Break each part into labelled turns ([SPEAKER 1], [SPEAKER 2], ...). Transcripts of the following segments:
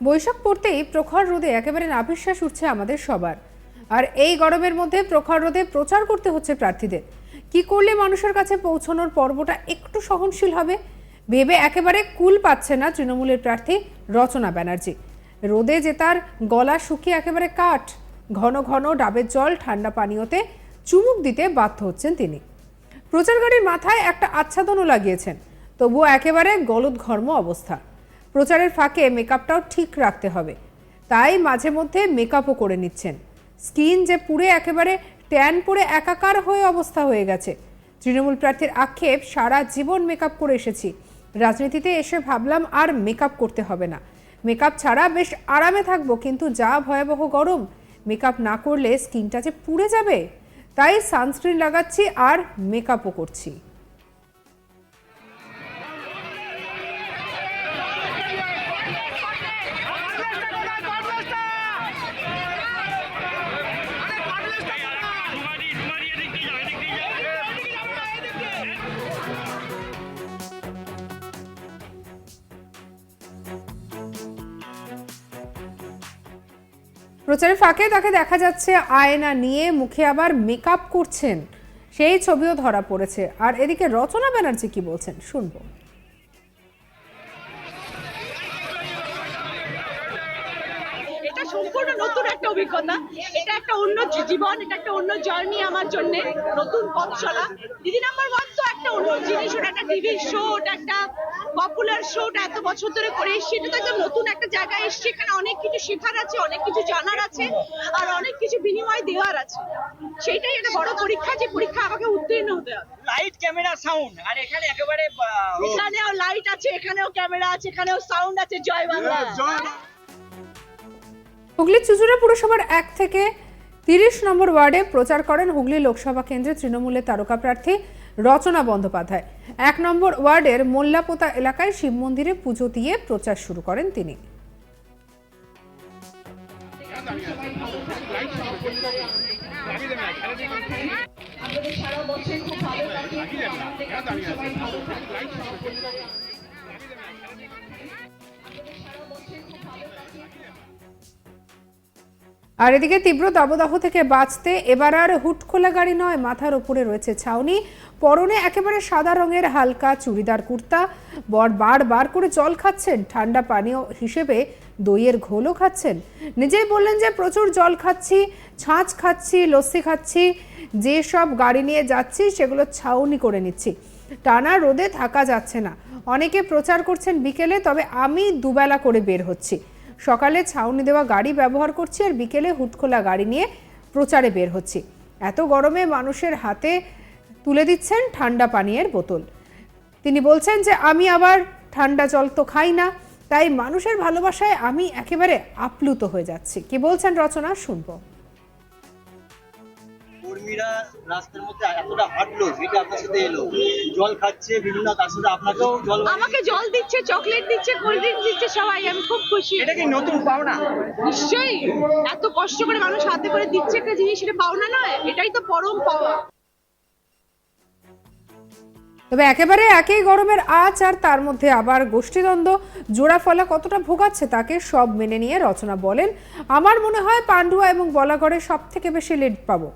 [SPEAKER 1] বৈশাখ পড়তেই প্রখর রোদে একেবারে নাভিশ্বাস উঠছে আমাদের সবার। আর এই গরমের মধ্যে প্রখর রোদে প্রচার করতে হচ্ছে প্রার্থীদের। কি করলে মানুষের কাছে পৌঁছানোর পর্বটা একটু সহনশীল হবে ভেবে একেবারে কুল পাচ্ছে না তৃণমূলের প্রার্থী রচনা ব্যানার্জি। রোদে যে তার গলা শুকিয়ে একেবারে কাঠ, ঘন ঘন ডাবের জল ঠান্ডা পানীয়তে চুমুক দিতে বাধ্য হচ্ছেন তিনি। প্রচার গাড়ির মাথায় একটা আচ্ছাদনও লাগিয়েছেন, তবুও একেবারে গলদঘর্ম অবস্থা। প্রচারের ফাঁকে মেকআপটাও ঠিক রাখতে হবে, তাই মাঝে মধ্যে মেকআপও করে নিচ্ছেন। স্কিন যে পুড়ে একেবারে ট্যান পড়ে একাকার হয়ে অবস্থা হয়ে গেছে। তৃণমূল প্রার্থীর আক্ষেপ, সারা জীবন মেকআপ করে এসেছি, রাজনীতিতে এসে ভাবলাম আর মেকআপ করতে হবে না, মেকআপ ছাড়া বেশ আরামে থাকবো, কিন্তু যা ভয়াবহ গরম, মেকআপ না করলে স্কিনটা যে পুড়ে যাবে, তাই সানস্ক্রিন লাগাচ্ছি আর মেকআপও করছি। প্রচারের ফাঁকে তাকে দেখা যাচ্ছে আয়না নিয়ে মুখে আবার মেকআপ করছেন, সেই ছবিও ধরা পড়েছে। আর এদিকে রচনা ব্যানার্জি কি বলছেন শুনবো।
[SPEAKER 2] এটা সম্পূর্ণ নতুন একটা অভিজ্ঞতা, এটা একটা অন্য জীবন, এটা একটা অন্য জার্নি আমার জন্য, নতুন পথ চলা। দিদি নাম্বার ওয়ান তো একটা অন্য জিনিস, ওটা একটা টিভি শো, ওটা একটা পপুলার শো, ওটা এত বছর ধরে করে এসছি। এটা তো একদম নতুন একটা জায়গায় এসছি, এখানে অনেক কিছু শেখার আছে, অনেক কিছু জানার আছে, আর অনেক কিছু বিনিময় দেওয়ার আছে। সেইটাই একটা বড় পরীক্ষা, যে পরীক্ষা আমাকে উত্তীর্ণ হতে হবে।
[SPEAKER 3] লাইট, ক্যামেরা, সাউন্ড, আর এখানে একেবারে
[SPEAKER 2] এখানেও লাইট আছে, এখানেও ক্যামেরা আছে, এখানেও সাউন্ড আছে। জয় বাংলা।
[SPEAKER 1] হুগলির চুঁচুড়া পুরসভার 1 থেকে 30 নম্বর ওয়ার্ডে প্রচার করেন হুগলি লোকসভা কেন্দ্রে তৃণমূলের তারকা প্রার্থী রচনা বন্দ্যোপাধ্যায়। 1 নম্বর ওয়ার্ডের মোল্লাপোতা এলাকায় শিব মন্দিরে পুজো দিয়ে প্রচার শুরু করেন তিনি। আর এদিকে তীব্র দাবদাহ থেকে বাঁচতে এবার আর হুট খোলা গাড়ি নয়, মাথার উপরে রয়েছে ছাউনি, পরনে একেবারে সাদা রঙের হালকা চুড়িদার কুর্তা। বর বারবার করে জল খাচ্ছেন, ঠান্ডা পানীয় হিসেবে দইয়ের ঘোলও খাচ্ছেন। নিজেই বললেন যে প্রচুর জল খাচ্ছি, ছাঁচ খাচ্ছি, লস্যি খাচ্ছি, যেসব গাড়ি নিয়ে যাচ্ছি সেগুলো ছাউনি করে নিচ্ছি, টানা রোদে থাকা যাচ্ছে না। অনেকে প্রচার করছেন বিকেলে, তবে আমি দুবেলা করে বের হচ্ছি, সকালে ছাউনি দেওয়া গাড়ি ব্যবহার করছি আর বিকেলে হুটখোলা গাড়ি নিয়ে প্রচারে বের হচ্ছি। এত গরমে মানুষের হাতে তুলে দিচ্ছেন ঠান্ডা পানীয়ের বোতল। তিনি বলছেন যে আমি আবার ঠান্ডা জল তো খাই না, তাই মানুষের ভালোবাসায় আমি একেবারে আপ্লুত হয়ে যাচ্ছি। কি বলছেন রচনা শুনবো।
[SPEAKER 3] কর্মীরা রাস্তার মধ্যে এতটা হাঁটলো, যেটা আপনার সাথে এলো, জল খাচ্ছে বিভিন্ন, তার সাথে আপনাকেও জল,
[SPEAKER 2] আমাকে জল দিচ্ছে, চকলেট দিচ্ছে, কোল্ড ড্রিঙ্কস দিচ্ছে সবাই, আমি খুব খুশি।
[SPEAKER 3] এটা কি নতুন পাওনা?
[SPEAKER 2] নিশ্চয়ই, এত কষ্ট করে মানুষ হাতে করে দিচ্ছে একটা জিনিস, এটা পাওনা নয়, এটাই তো পরম পাওয়া।
[SPEAKER 1] তবে একেবারে একই গরমের আঁচ আর তার মধ্যে আবার গোষ্ঠীদ্বন্দ্ব জোড়া ফলা কতটা ভোগাচ্ছে তাকে সব মেনে নিয়ে রচনা বলেন, আমার মনে হয় পান্ডুয়া এবং বলাগড়ে সব থেকে বেশি লিড পাবো।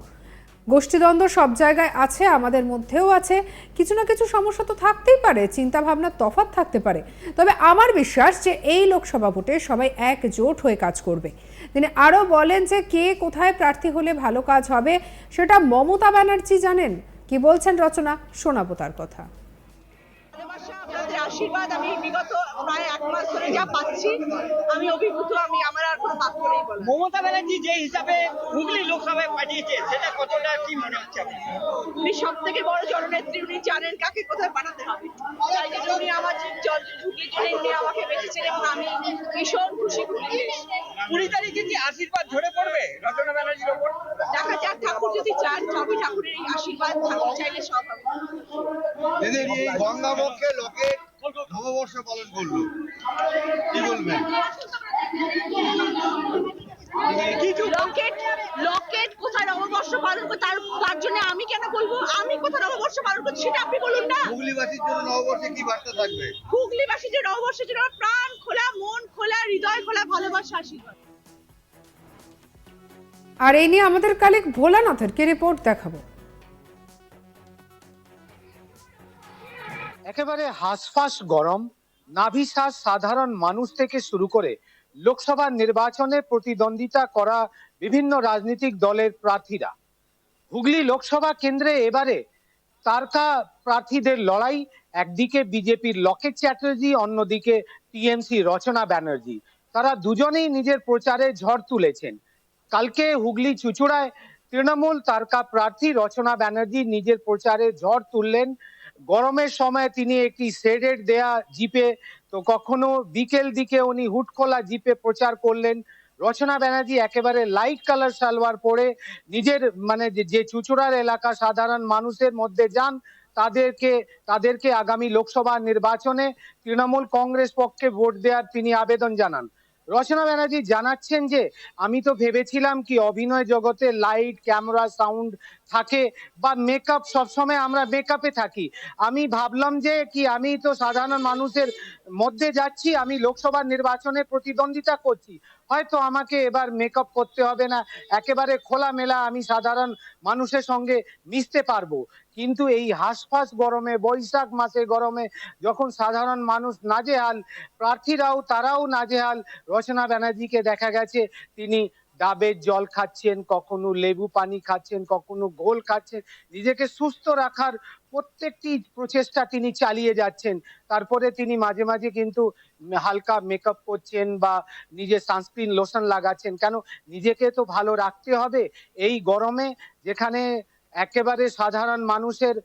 [SPEAKER 1] গোষ্ঠীদ্বন্দ্ব সব জায়গায় আছে, আমাদের মধ্যেও আছে, কিছু না কিছু সমস্যা তো থাকতেই পারে, চিন্তা ভাবনার তফাৎ থাকতে পারে, তবে আমার বিশ্বাস যে এই লোকসভা ভোটে সবাই একজোট হয়ে কাজ করবে। তিনি আরও বলেন যে কে কোথায় প্রার্থী হলে ভালো কাজ হবে সেটা মমতা ব্যানার্জি জানেন। কি বলছেন রচনা, শোনাবো তার কথা।
[SPEAKER 2] আপনাদের আশীর্বাদ আমি বিগত প্রায় 1 মাস ধরে যা পাচ্ছি, আমি অভিভূত, আমি আমার আর কোনো বাক্য নেই বলার।
[SPEAKER 3] মমতা ব্যানার্জি যে হিসাবে হুগলি লোকসভায় পাঠিয়েছে, সেটা কতটা কি মনে হচ্ছে আপনার?
[SPEAKER 2] উনি সব থেকে বড় জননেত্রী, উনি জানেন কাকে কোথায় পাঠাতে হবে, তাই জন্য উনি আমার হুগলির জন্য উনি আমাকে বেঁচেছেন এবং আমি ভীষণ খুশি।
[SPEAKER 3] 20 তারিখে কি আশীর্বাদ ঝরে পড়বে রচনা ব্যানার্জির ওপর?
[SPEAKER 2] দেখা যাক, ঠাকুর যদি চান, সবই ঠাকুরের এই আশীর্বাদ, ঠাকুর চাইলে সব হবে।
[SPEAKER 4] গঙ্গাবক্ষে লকেট নববর্ষ পালন করলো, কি বলবেন?
[SPEAKER 2] লকেট কোথায় নববর্ষ পালন করে, তার জন্য আমি কেন বলবো? আমি কোথায় নববর্ষ পালন করছি সেটা আপনি বলুন না।
[SPEAKER 4] হুগলিবাসীর জন্য নববর্ষে কি বার্তা থাকবে?
[SPEAKER 2] হুগলিবাসীর জন্য নববর্ষের জন্য প্রাণ খোলা, মন খোলা, হৃদয় খোলা ভালোবাসা আশীর্বাদ।
[SPEAKER 1] আর এই নিয়ে আমাদের কালিক ভোলানাথের কি রিপোর্ট দেখাবো।
[SPEAKER 5] একেবারে হাঁসফাঁস গরম, নাভিশ্বাস সাধারণ মানুষ থেকে শুরু করে লোকসভা নির্বাচনে প্রতিদ্বন্দ্বিতা করা বিভিন্ন রাজনৈতিক দলের প্রার্থীরা। হুগলি লোকসভা কেন্দ্রে এবারে তারকা প্রার্থীদের লড়াই, একদিকে বিজেপির লকেট চ্যাটার্জি, অন্যদিকে টিএমসি রচনা ব্যানার্জি। তারা দুজনেই নিজের প্রচারে ঝড় তুলেছেন। কালকে হুগলি চুঁচুড়ায় তৃণমূল তারকা প্রার্থী রচনা ব্যানার্জি নিজের প্রচারে ঝড় তুললেন। গরমের সময় তিনি একটি শেডেড দেয়া জিপে, তো কখনো বিকেল দিকে উনি হুটখোলা জিপে প্রচার করলেন। রচনা ব্যানার্জি একেবারে লাইট কালার সালোয়ার পরে নিজের মানে যে চুঁচুড়ার এলাকা সাধারণ মানুষের মধ্যে যান, তাদেরকে আগামী লোকসভা নির্বাচনে তৃণমূল কংগ্রেস পক্ষে ভোট দেওয়ার তিনি আবেদন জানান। রচনা ব্যানার্জি জানাচ্ছেন যে আমি তো ভেবেছিলাম কি অভিনয় জগতে লাইট, ক্যামেরা, সাউন্ড থাকে বা মেকআপ, সবসময় আমরা মেকআপে থাকি। আমি ভাবলাম যে কি আমি তো সাধারণ মানুষের মধ্যে যাচ্ছি, আমি লোকসভা নির্বাচনে প্রতিদ্বন্দ্বিতা করছি, হয়তো আমাকে এবার মেকআপ করতে হবে না, একেবারে খোলামেলা আমি সাধারণ মানুষের সঙ্গে মিশতে পারবো। কিন্তু এই হাঁসফাঁস গরমে, বৈশাখ মাসে গরমে যখন সাধারণ মানুষ নাজেহাল, তারাও নাজেহাল, রচনা ব্যানার্জিকে দেখা গেছে তিনি ডাবের জল খাচ্ছেন, কখনো লেবু পানি খাচ্ছেন, কখনো ঘোল খাচ্ছেন। নিজেকে সুস্থ রাখার প্রত্যেকটি প্রচেষ্টা তিনি চালিয়ে যাচ্ছেন। তারপরে তিনি মাঝে মাঝে কিন্তু হালকা মেকআপ করছেন বা নিজে সানস্ক্রিন লোশন লাগাচ্ছেন। কেন, নিজেকে তো ভালো রাখতে হবে এই গরমে, যেখানে একেবারে সাধারণ মানুষের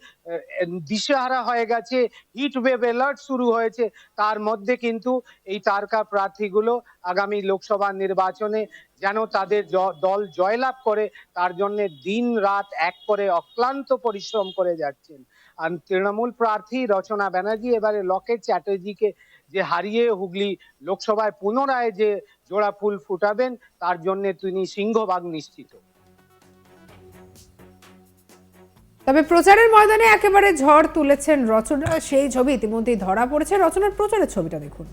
[SPEAKER 5] দিশেহারা হয়ে গেছে, হিট ওয়েভ অ্যালার্ট শুরু হয়েছে। তার মধ্যে কিন্তু এই তারকা প্রার্থীগুলো আগামী লোকসভা নির্বাচনে যেন তাদের দল জয়লাভ করে তার জন্য দিন রাত এক করে অক্লান্ত পরিশ্রম করে যাচ্ছেন। আর তৃণমূল প্রার্থী রচনা ব্যানার্জি এবারে লকেট চ্যাটার্জিকে যে হারিয়ে হুগলি লোকসভায় পুনরায় যে জোড়া ফুল ফুটাবেন, তার জন্য তিনি সিংহভাগ নিশ্চিত।
[SPEAKER 1] তবে প্রচারের ময়দানে একেবারে ঝড় তুলেছেন রচনা, সেই ছবি ইতিমধ্যেই ধরা পড়েছে। রচনার প্রচারের ছবিটা দেখুন।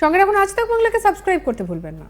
[SPEAKER 1] সঙ্গে রাখুন আজ তাক বাংলাকে, সাবস্ক্রাইব করতে ভুলবেন না।